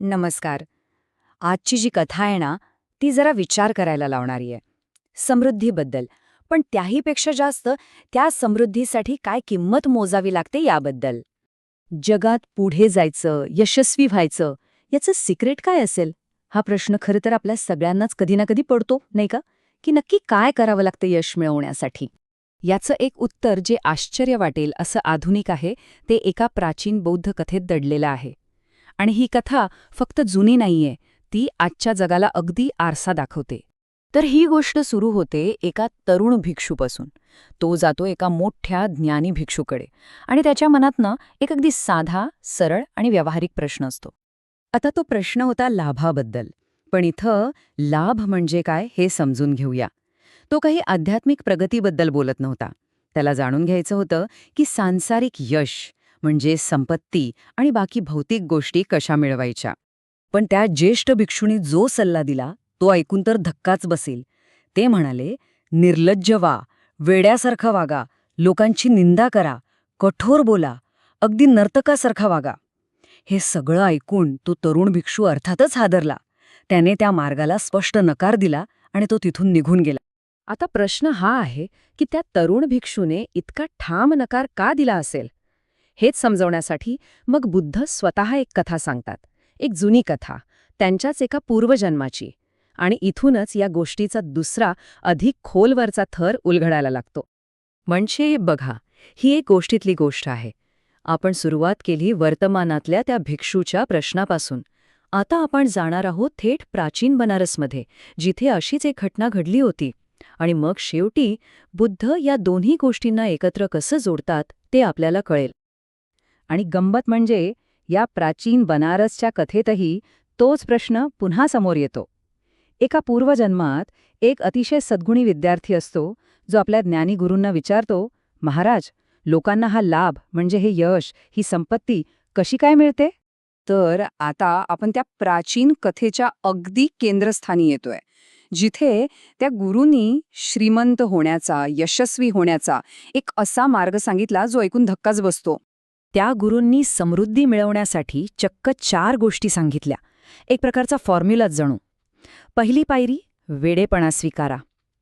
नमस्कार. आजची जी कथा आहे ना, ती जरा विचार करायला लावणारी आहे. समृद्धीबद्दल. पण त्याहीपेक्षा जास्त त्या समृद्धीसाठी काय किंमत मोजावी लागते याबद्दल. जगात पुढे जायचं, यशस्वी व्हायचं, याचं सिक्रेट काय असेल? हा प्रश्न खरं तर आपल्या सगळ्यांनाच कधी ना कधी पडतो, नाही का? की नक्की काय करावं लागतं यश मिळवण्यासाठी? याचं एक उत्तर जे आश्चर्य वाटेल असं आधुनिक आहे, ते एका प्राचीन बौद्ध कथेत दडलेलं आहे. आणि ही कथा फक्त जुनी नाहीये, ती आजच्या जगाला अगदी आरसा दाखवते. तर ही गोष्ट सुरू होते एका तरुण भिक्षूपासून. तो जातो एका मोठ्या ज्ञानी भिक्षूकडे आणि त्याच्या मनातनं एक अगदी साधा, सरळ आणि व्यावहारिक प्रश्न असतो. आता तो प्रश्न होता लाभाबद्दल. पण इथं लाभ म्हणजे काय हे समजून घेऊया. तो काही आध्यात्मिक प्रगतीबद्दल बोलत नव्हता. त्याला जाणून घ्यायचं होतं की सांसारिक यश म्हणजे संपत्ती आणि बाकी भौतिक गोष्टी कशा मिळवायच्या. पण त्या ज्येष्ठ भिक्षूंनी जो सल्ला दिला तो ऐकून तर धक्काच बसेल. ते म्हणाले, निर्लज्ज व्हा, वेड्यासारखं वागा, लोकांची निंदा करा, कठोर बोला, अगदी नर्तकासारखा वागा. हे सगळं ऐकून तो तरुण भिक्षू अर्थातच हादरला. त्याने त्या मार्गाला स्पष्ट नकार दिला आणि तो तिथून निघून गेला. आता प्रश्न हा आहे की त्या तरुण भिक्षूने इतका ठाम नकार का दिला असेल? हेच समजवण्यासाठी मग बुद्ध स्वतः एक कथा सांगतात. एक जुनी कथा, त्यांच्याच एका पूर्वजन्माची. आणि इथूनच या गोष्टीचा दुसरा, अधिक खोलवरचा थर उलगडायला लागतो. म्हणजे बघा, ही एक गोष्टीतली गोष्ट आहे. आपण सुरुवात केली वर्तमानातल्या त्या भिक्षूच्या प्रश्नापासून. आता आपण जाणार आहोत थेट प्राचीन बनारसमध्ये, जिथे अशीच एक घटना घडली होती. आणि मग शेवटी बुद्ध या दोन्ही गोष्टींना एकत्र कसं जोडतात ते आपल्याला कळेल. आणि गंमत म्हणजे या प्राचीन बनारसच्या कथेतही तोच प्रश्न पुन्हा समोर येतो. एका पूर्वजन्मात एक अतिशय सद्गुणी विद्यार्थी असतो, जो आपल्या ज्ञानी गुरूंना विचारतो, महाराज, लोकांना हा लाभ म्हणजे हे यश, ही संपत्ती कशी काय मिळते? तर आता आपण त्या प्राचीन कथेच्या अगदी केंद्रस्थानी येतोय, जिथे त्या गुरूंनी श्रीमंत होण्याचा, यशस्वी होण्याचा एक असा मार्ग सांगितला जो ऐकून धक्काच बसतो. त्या गुरूंनी समृद्धी मिळवण्यासाठी चक्क 4 गोष्टी सांगितल्या. एक प्रकारचा फॉर्म्युलाच जणू. पहिली पायरी, वेडेपणा स्वीकारा.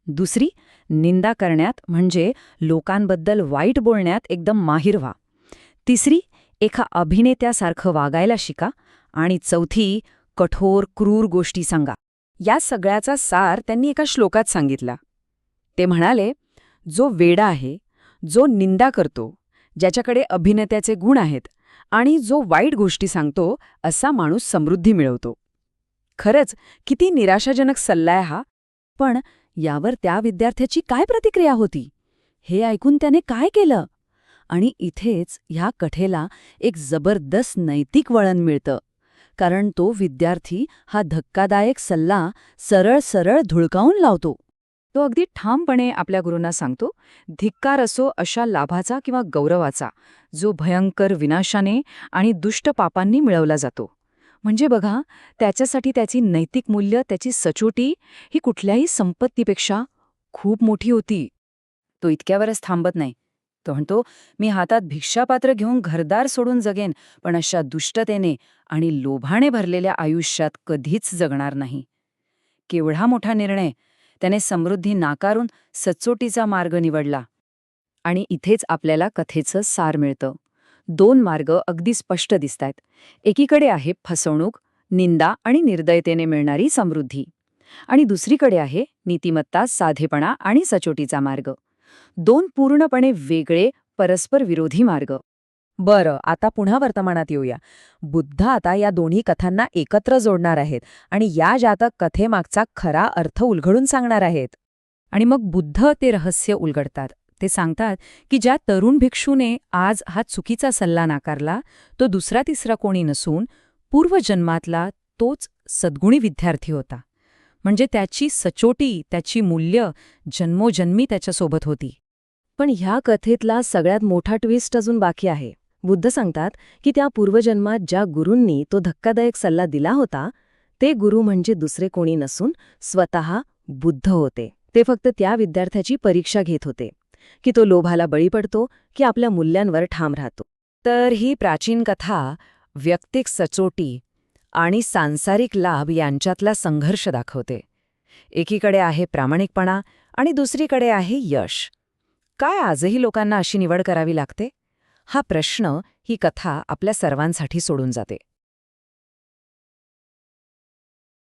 दुसरी, निंदा करण्यात म्हणजे लोकांबद्दल वाईट बोलण्यात एकदम माहिर व्हा. तिसरी, एका अभिनेत्यासारखं वागायला शिका. आणि चौथी, कठोर क्रूर गोष्टी सांगा. या सगळ्याचा सार त्यांनी एका श्लोकात सांगितला. ते म्हणाले, जो वेडा आहे, जो निंदा करतो, ज्याच्याकडे अभिनेत्याचे गुण आहेत आणि जो वाईट गोष्टी सांगतो, असा माणूस समृद्धी मिळवतो. खरंच किती निराशाजनक सल्ला आहे हा. पण यावर त्या विद्यार्थ्याची काय प्रतिक्रिया होती? हे ऐकून त्याने काय केलं? आणि इथेच ह्या कथेला एक जबरदस्त नैतिक वळण मिळतं. कारण तो विद्यार्थी हा धक्कादायक सल्ला सरळ सरळ धुळकावून लावतो. तो अगदी ठामपणे आपल्या गुरूंना सांगतो, धिक्कार असो अशा लाभाचा किंवा गौरवाचा, जो भयंकर विनाशाने आणि दुष्ट पापांनी मिळवला जातो. म्हणजे बघा, त्याच्यासाठी त्याची नैतिक मूल्य, त्याची सचोटी ही कुठल्याही संपत्तीपेक्षा खूप मोठी होती. तो इतक्यावरच थांबत नाही. तो म्हणतो, मी हातात भिक्षापात्र घेऊन घरदार सोडून जगेन, पण अशा दुष्टतेने आणि लोभाने भरलेल्या आयुष्यात कधीच जगणार नाही. केवढा मोठा निर्णय! त्याने समृद्धी नाकारून सचोटीचा मार्ग निवडला. आणि इथेच आपल्याला कथेचं सार मिळतं. 2 मार्ग अगदी स्पष्ट दिसतायत. एकीकडे आहे फसवणूक, निंदा आणि निर्दयतेने मिळणारी समृद्धी. आणि दुसरीकडे आहे नीतिमत्ता, साधेपणा आणि सचोटीचा मार्ग. 2 पूर्णपणे वेगळे, परस्पर विरोधी मार्ग. बरं, आता पुन्हा वर्तमानात येऊया. बुद्ध आता या दोन्ही कथांना एकत्र जोडणार आहेत आणि या जातक कथेमागचा खरा अर्थ उलगडून सांगणार आहेत. आणि मग बुद्ध ते रहस्य उलगडतात. ते सांगतात की ज्या तरुण भिक्षूने आज हा चुकीचा सल्ला नाकारला, तो दुसरा तिसरा कोणी नसून पूर्वजन्मातला तोच सद्गुणी विद्यार्थी होता. म्हणजे त्याची सचोटी, त्याची मूल्य जन्मोजन्मी त्याच्यासोबत होती. पण ह्या कथेतला सगळ्यात मोठा ट्विस्ट अजून बाकी आहे. बुद्ध सांगतात की त्या पूर्वजन्मात ज्या गुरूंनी तो धक्कादायक सल्ला दिला होता, ते गुरु म्हणजे दुसरे कोणी नसून स्वतः बुद्ध होते. ते फक्त त्या विद्यार्थ्याची परीक्षा घेत होते की तो लोभाला बळी पडतो की आपल्या मूल्यांवर ठाम राहतो. तर ही प्राचीन कथा वैयक्तिक सचोटी, आणि सांसारिक लाभ यांच्यातला संघर्ष दाखवते. एकीकडे आहे प्रामाणिकपणा आणि दुसरीकडे आहे यश. काय आजही लोकांना अशी निवड करावी लागते? हा प्रश्न ही कथा आपल्या सर्वांसाठी सोडून जाते.